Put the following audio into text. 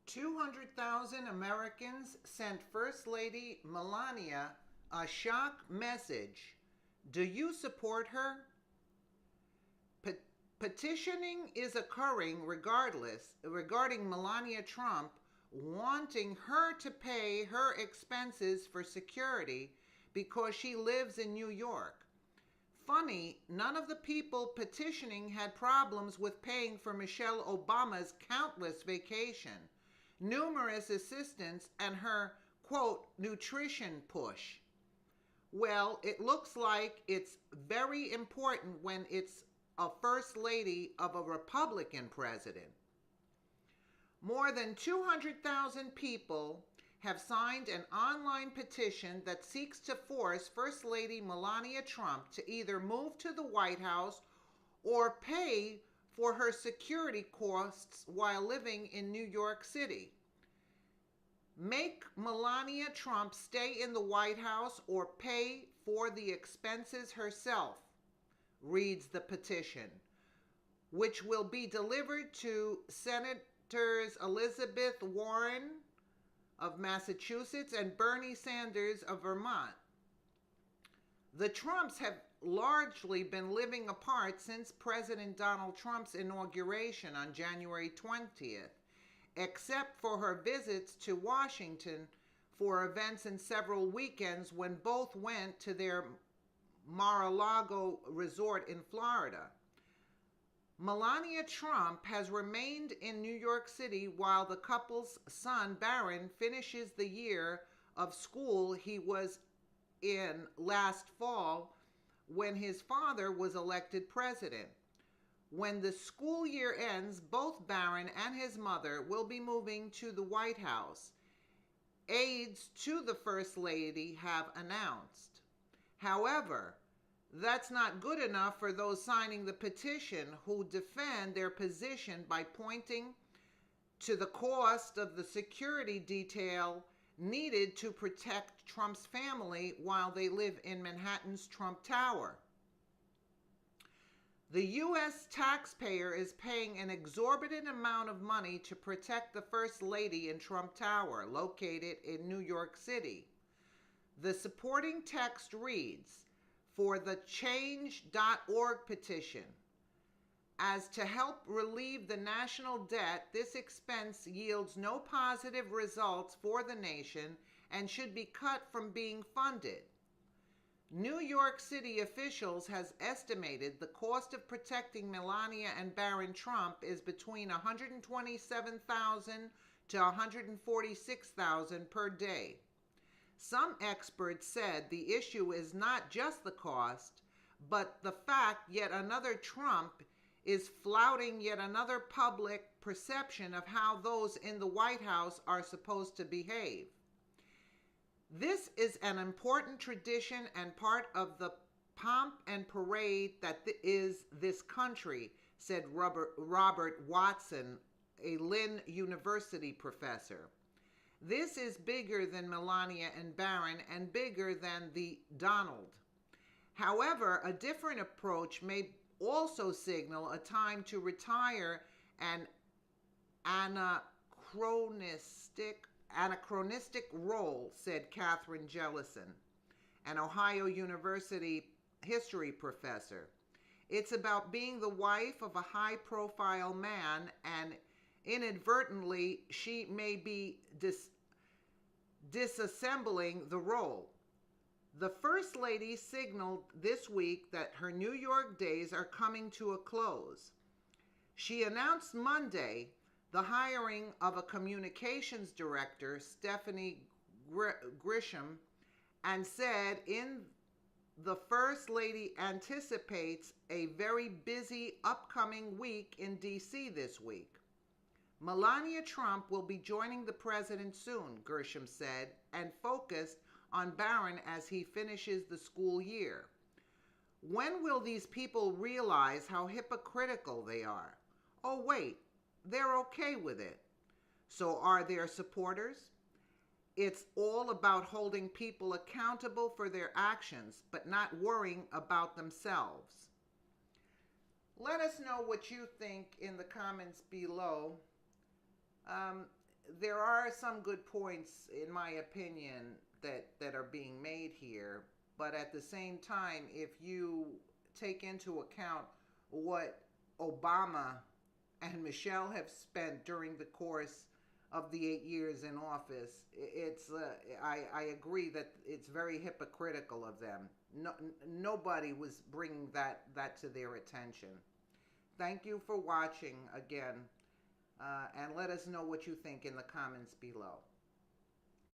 200,000 Americans sent First Lady Melania a shock message. Do you support her? Petitioning is occurring regarding Melania Trump wanting her to pay her expenses for security because she lives in New York. Funny, none of the people petitioning had problems with paying for Michelle Obama's countless vacation, numerous assistants, and her, quote, nutrition push. Well, it looks like it's very important when it's a first lady of a Republican president. More than 200,000 people have signed an online petition that seeks to force First Lady Melania Trump to either move to the White House or pay for her security costs while living in New York City. Make Melania Trump stay in the White House or pay for the expenses herself, reads the petition, which will be delivered to Senators Elizabeth Warren of Massachusetts and Bernie Sanders of Vermont. The Trumps have largely been living apart since President Donald Trump's inauguration on January 20th, except for her visits to Washington for events and several weekends when both went to their Mar-a-Lago resort in Florida. Melania Trump has remained in New York City while the couple's son, Barron, finishes the year of school he was in last fall when his father was elected president. When the school year ends, both Barron and his mother will be moving to the White House, aides to the First Lady have announced. However, that's not good enough for those signing the petition who defend their position by pointing to the cost of the security detail needed to protect Trump's family while they live in Manhattan's Trump Tower. The U.S. taxpayer is paying an exorbitant amount of money to protect the First Lady in Trump Tower, located in New York City. The supporting text reads, for the change.org petition, as to help relieve the national debt, this expense yields no positive results for the nation and should be cut from being funded. New York City officials has estimated the cost of protecting Melania and Barron Trump is between $127,000 to $146,000 per day. Some experts said the issue is not just the cost, but the fact yet another Trump is flouting yet another public perception of how those in the White House are supposed to behave. This is an important tradition and part of the pomp and parade that is this country, said Robert Watson, a Lynn University professor. This is bigger than Melania and Barron and bigger than the Donald. However, a different approach may also signal a time to retire an anachronistic role, said Catherine Jellison, an Ohio University history professor. It's about being the wife of a high-profile man, and inadvertently she may be disassembling the role. The First Lady signaled this week that her New York days are coming to a close. She announced Monday the hiring of a communications director, Stephanie Grisham, and said the First Lady anticipates a very busy upcoming week in D.C. this week. Melania Trump will be joining the president soon, Grisham said, and focused on Barron as he finishes the school year. When will these people realize how hypocritical they are? Oh, wait, they're okay with it. So are their supporters? It's all about holding people accountable for their actions, but not worrying about themselves. Let us know what you think in the comments below. there are some good points, in my opinion, that are being made here. But at the same time, if you take into account what Obama and Michelle have spent during the course of the 8 years in office, I agree that it's very hypocritical of them. No, nobody was bringing that to their attention. Thank you for watching again, and let us know what you think in the comments below.